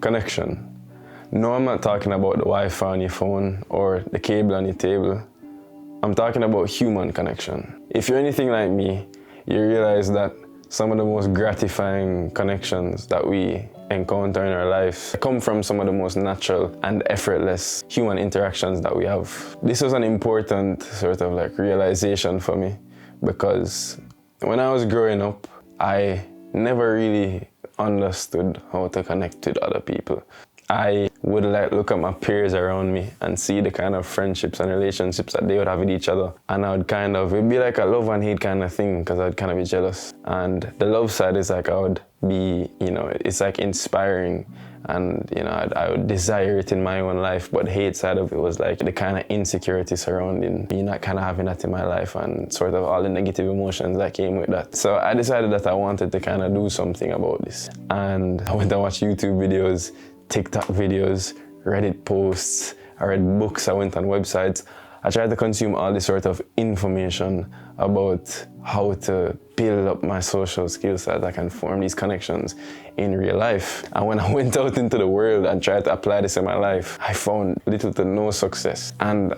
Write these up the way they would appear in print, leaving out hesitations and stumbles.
connection. No, I'm not talking about the Wi-Fi on your phone or the cable on your table. I'm talking about human connection. If you're anything like me, you realize that some of the most gratifying connections that we encounter in our lives come from some of the most natural and effortless human interactions that we have. This was an important sort of like realization for me, because when I was growing up, I never really understood how to connect with other people. I would like look at my peers around me and see the kind of friendships and relationships that they would have with each other. And I would it'd be like a love and hate kind of thing, because I'd kind of be jealous. And the love side is like, I would be, it's like inspiring, and I would desire it in my own life. But the hate side of it was like the kind of insecurity surrounding me not kind of having that in my life, and sort of all the negative emotions that came with that. So I decided that I wanted to kind of do something about this. And I went and watched YouTube videos, TikTok videos, Reddit posts, I read books, I went on websites. I tried to consume all this sort of information about how to build up my social skills so that I can form these connections in real life. And when I went out into the world and tried to apply this in my life, I found little to no success. And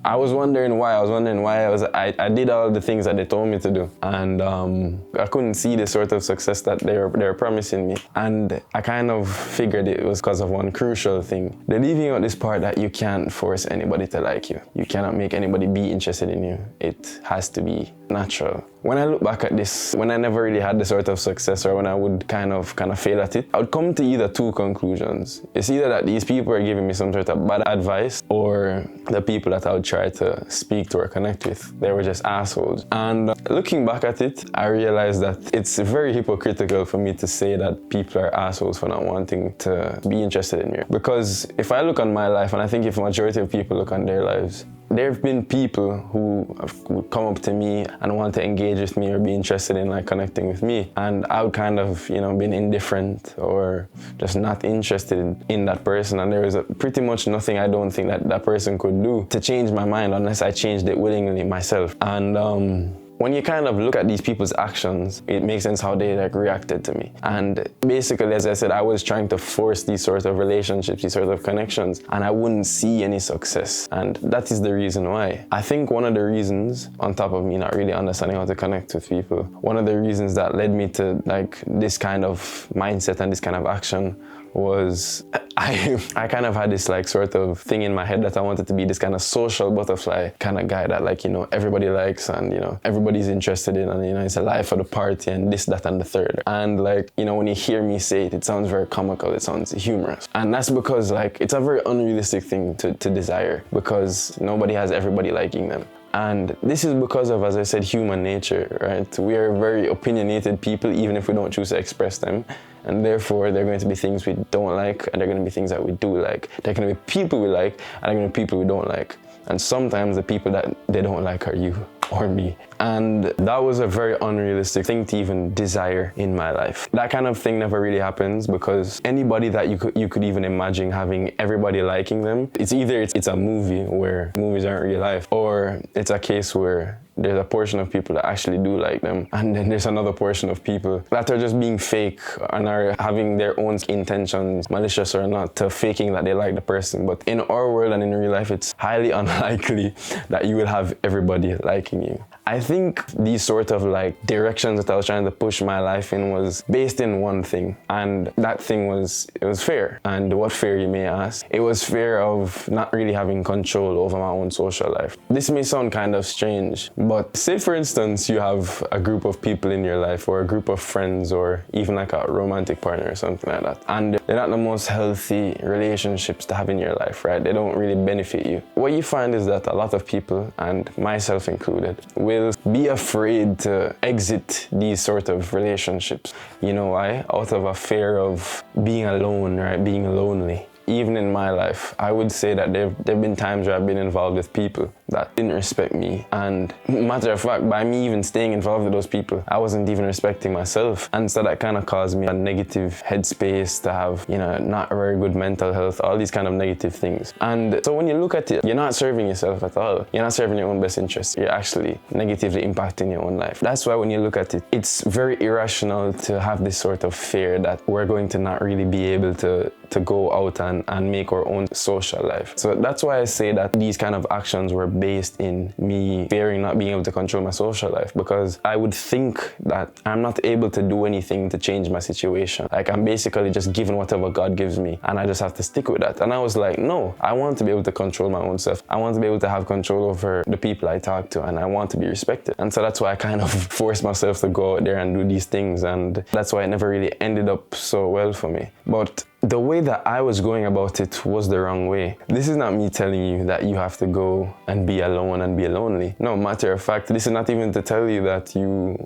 I was wondering why. I did all the things that they told me to do. And I couldn't see the sort of success that they were promising me. And I kind of figured it was because of one crucial thing. They're leaving out this part that you can't force anybody to like you. You cannot make anybody be interested in you. It has to be natural. When I look back at this, when I never really had the sort of success, or when I would kind of fail at it, I would come to either two conclusions. It's either that these people are giving me some sort of bad advice, or the people that I would try to speak to or connect with, they were just assholes. And looking back at it, I realized that it's very hypocritical for me to say that people are assholes for not wanting to be interested in me. Because if I look on my life, and I think if a majority of people look on their lives, there have been people who would come up to me and want to engage with me or be interested in like connecting with me, and I would kind of been indifferent or just not interested in that person, and there was pretty much nothing I don't think that person could do to change my mind unless I changed it willingly myself. And when you kind of look at these people's actions, it makes sense how they like reacted to me. And basically, as I said, I was trying to force these sort of relationships, these sort of connections, and I wouldn't see any success. And that is the reason why. I think one of the reasons, on top of me not really understanding how to connect with people, one of the reasons that led me to like this kind of mindset and this kind of action was I kind of had this like sort of thing in my head that I wanted to be this kind of social butterfly kind of guy that like, everybody likes and, everybody's interested in, and, it's a life of the party and this, that, and the third. And like, when you hear me say it, it sounds very comical, it sounds humorous. And that's because like, it's a very unrealistic thing to desire, because nobody has everybody liking them. And this is because of, as I said, human nature, right? We are very opinionated people, even if we don't choose to express them. And therefore, there are going to be things we don't like, and there are going to be things that we do like. There are going to be people we like, and there are going to be people we don't like. And sometimes the people that they don't like are you or me. And that was a very unrealistic thing to even desire in my life. That kind of thing never really happens, because anybody that you could even imagine having everybody liking them, it's either it's a movie where movies aren't real life, or it's a case where there's a portion of people that actually do like them, and then there's another portion of people that are just being fake and are having their own intentions, malicious or not, to faking that they like the person. But in our world and in real life, it's highly unlikely that you will have everybody liking you. I think these sort of like directions that I was trying to push my life in was based in one thing, and that thing was, it was fear. And what fear, you may ask? It was fear of not really having control over my own social life. This may sound kind of strange, but say for instance you have a group of people in your life, or a group of friends, or even like a romantic partner or something like that, and they're not the most healthy relationships to have in your life, right? They don't really benefit you. What you find is that a lot of people, and myself included, will be afraid to exit these sort of relationships. You know why? Out of a fear of being alone, right? Being lonely. Even in my life, I would say that there have been times where I've been involved with people that didn't respect me. And matter of fact, by me even staying involved with those people, I wasn't even respecting myself. And so that kind of caused me a negative headspace, to have, not very good mental health, all these kind of negative things. And so when you look at it, you're not serving yourself at all. You're not serving your own best interests. You're actually negatively impacting your own life. That's why when you look at it, it's very irrational to have this sort of fear that we're going to not really be able to to go out and make our own social life. So that's why I say that these kind of actions were based in me fearing not being able to control my social life, because I would think that I'm not able to do anything to change my situation. Like, I'm basically just given whatever God gives me and I just have to stick with that. And I was like, no, I want to be able to control my own self. I want to be able to have control over the people I talk to, and I want to be respected. And so that's why I kind of forced myself to go out there and do these things, and that's why it never really ended up so well for me. But the way that I was going about it was the wrong way. This is not me telling you that you have to go and be alone and be lonely. No, matter of fact, this is not even to tell you that you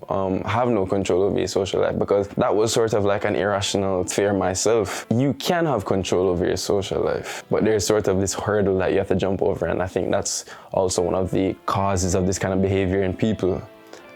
have no control over your social life, because that was sort of like an irrational fear myself. You can have control over your social life, but there's sort of this hurdle that you have to jump over, and I think that's also one of the causes of this kind of behavior in people.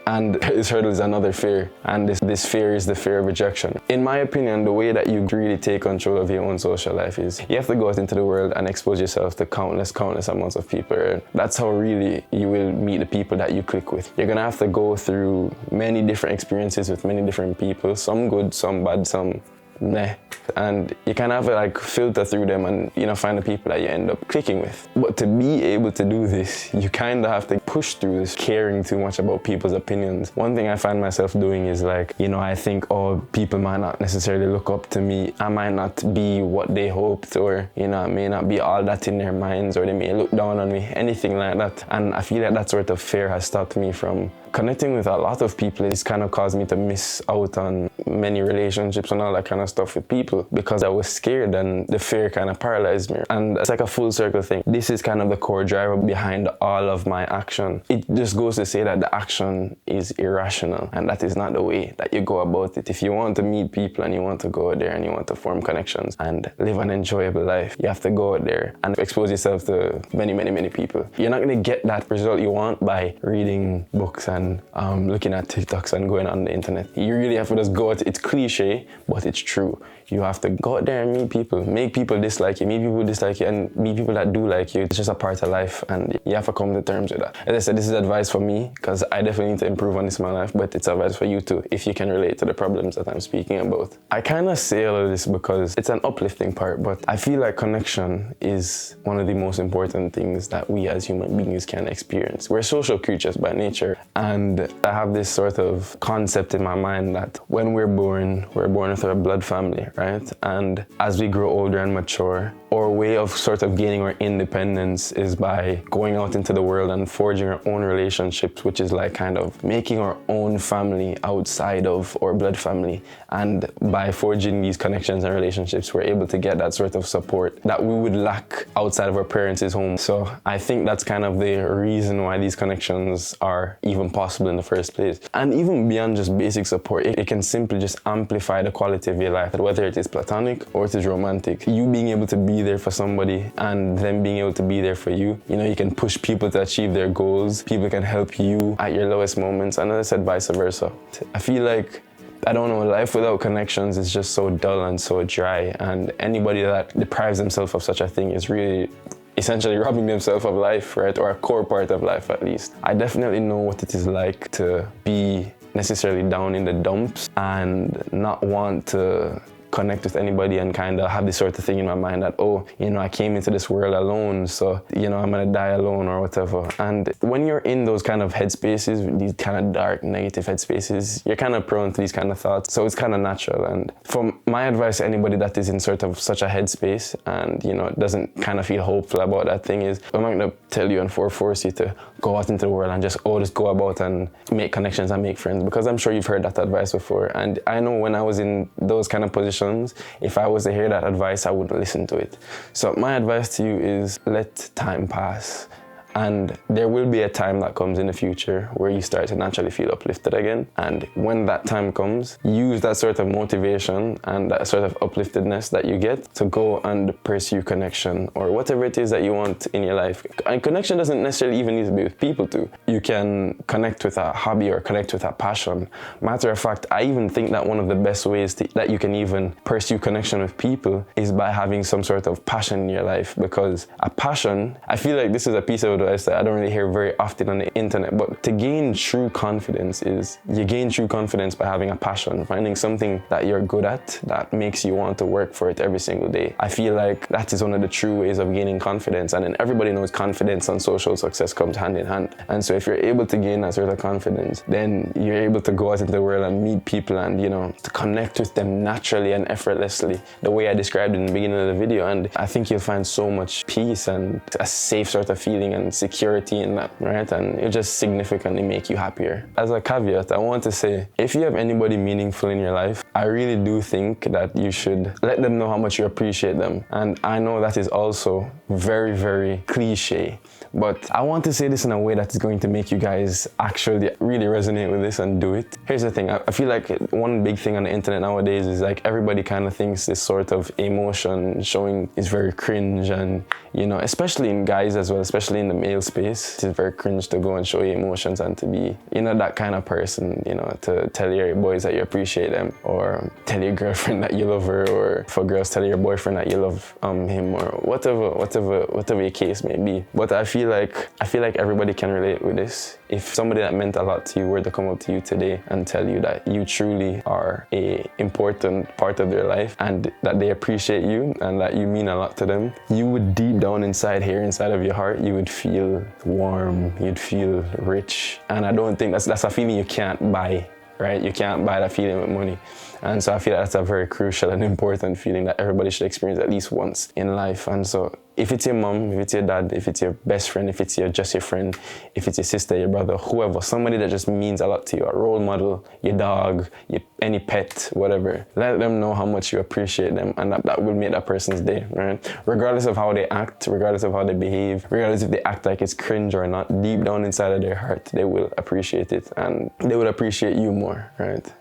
And this hurdle is another fear, and this fear is the fear of rejection. In my opinion, the way that you really take control of your own social life is you have to go out into the world and expose yourself to countless amounts of people. That's how really you will meet the people that you click with. You're gonna have to go through many different experiences with many different people, some good, some bad, some meh. And you kind of have to like filter through them and, you know, find the people that you end up clicking with. But to be able to do this, you kind of have to push through this caring too much about people's opinions. One thing I find myself doing is like, you know, I think, oh, people might not necessarily look up to me. I might not be what they hoped, or, you know, I may not be all that in their minds, or they may look down on me, anything like that. And I feel like that sort of fear has stopped me from connecting with a lot of people. It's kind of caused me to miss out on many relationships and all that kind of stuff with people, because I was scared and the fear kind of paralyzed me. And it's like a full circle thing. This is kind of the core driver behind all of my action. It just goes to say that the action is irrational, and that is not the way that you go about it. If you want to meet people and you want to go out there and you want to form connections and live an enjoyable life, you have to go out there and expose yourself to many people. You're not going to get that result you want by reading books and looking at TikToks and going on the internet. You really have to just go out. It's cliche, but it's true. You have to go out there and meet people, make people dislike you, meet people who dislike you, and meet people that do like you. It's just a part of life, and you have to come to terms with that. As I said, this is advice for me, because I definitely need to improve on this in my life, but it's advice for you too, if you can relate to the problems that I'm speaking about. I kind of say all of this because it's an uplifting part, but I feel like connection is one of the most important things that we as human beings can experience. We're social creatures by nature, and I have this sort of concept in my mind that when we're born with our blood family, right? And as we grow older and mature, our way of sort of gaining our independence is by going out into the world and forging our own relationships, which is like kind of making our own family outside of our blood family. And by forging these connections and relationships, we're able to get that sort of support that we would lack outside of our parents' home. So I think that's kind of the reason why these connections are even possible in the first place. And even beyond just basic support, it can simply just amplify the quality of your life, whether it is platonic or it is romantic. You being able to be there for somebody and them being able to be there for you. You know, you can push people to achieve their goals. People can help you at your lowest moments, and as I said, vice versa. I feel like, I don't know, life without connections is just so dull and so dry, and anybody that deprives themselves of such a thing is really essentially robbing themselves of life, right? Or a core part of life, at least. I definitely know what it is like to be necessarily down in the dumps and not want to connect with anybody, and kind of have this sort of thing in my mind that, oh, you know, I came into this world alone, so, you know, I'm gonna die alone or whatever. And when you're in those kind of headspaces, these kind of dark, negative headspaces, you're kind of prone to these kind of thoughts. So it's kind of natural. And from my advice to anybody that is in sort of such a headspace and, you know, doesn't kind of feel hopeful about that thing is, I'm not gonna tell you and force you to go out into the world and just go about and make connections and make friends, because I'm sure you've heard that advice before. And I know when I was in those kind of positions, if I was to hear that advice, I wouldn't listen to it. So my advice to you is let time pass. And there will be a time that comes in the future where you start to naturally feel uplifted again. And when that time comes, use that sort of motivation and that sort of upliftedness that you get to go and pursue connection or whatever it is that you want in your life. And connection doesn't necessarily even need to be with people too. You can connect with a hobby or connect with a passion. Matter of fact, I even think that one of the best ways that you can even pursue connection with people is by having some sort of passion in your life, because a passion, I feel like this is a piece of advice that I don't really hear very often on the internet. But to gain true confidence is, you gain true confidence by having a passion, finding something that you're good at that makes you want to work for it every single day. I feel like that is one of the true ways of gaining confidence. And then everybody knows confidence and social success comes hand in hand. And so if you're able to gain that sort of confidence, then you're able to go out into the world and meet people and, you know, to connect with them naturally and effortlessly, the way I described in the beginning of the video. And I think you'll find so much peace and a safe sort of feeling and security in that, right? And it'll just significantly make you happier. As a caveat, I want to say, if you have anybody meaningful in your life, I really do think that you should let them know how much you appreciate them. And I know that is also very, very cliche, but I want to say this in a way that is going to make you guys actually really resonate with this and do it. Here's the thing, I feel like one big thing on the internet nowadays is like everybody kind of thinks this sort of emotion showing is very cringe, and you know, especially in guys as well, especially in the male space, it's very cringe to go and show your emotions and to be, you know, that kind of person, you know, to tell your boys that you appreciate them, or tell your girlfriend that you love her, or for girls, tell your boyfriend that you love him, or whatever your case may be. But I feel like everybody can relate with this. If somebody that meant a lot to you were to come up to you today and tell you that you truly are an important part of their life and that they appreciate you and that you mean a lot to them, you would deep down inside here, inside of your heart, you would feel warm, you'd feel rich. And I don't think that's a feeling you can't buy, right? You can't buy that feeling with money. And so I feel that's a very crucial and important feeling that everybody should experience at least once in life. And so if it's your mom, if it's your dad, if it's your best friend, if it's just your friend, if it's your sister, your brother, whoever, somebody that just means a lot to you, a role model, your dog, any pet, whatever, let them know how much you appreciate them, and that will make that person's day, right? Regardless of how they act, regardless of how they behave, regardless if they act like it's cringe or not, deep down inside of their heart, they will appreciate it, and they will appreciate you more, right?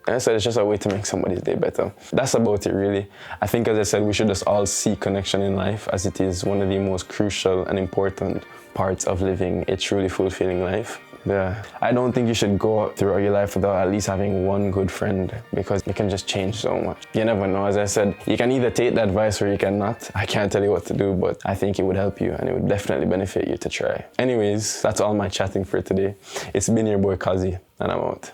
And so it's just a way to make somebody's day better. That's about it, really. I think, as I said, we should just all see connection in life, as it is one of the most crucial and important parts of living a truly fulfilling life. Yeah, I don't think you should go throughout your life without at least having one good friend, because it can just change so much. You never know. As I said, you can either take the advice or you cannot. I can't tell you what to do, but I think it would help you and it would definitely benefit you to try. Anyways, that's all my chatting for today. It's been your boy Cozzy, and I'm out.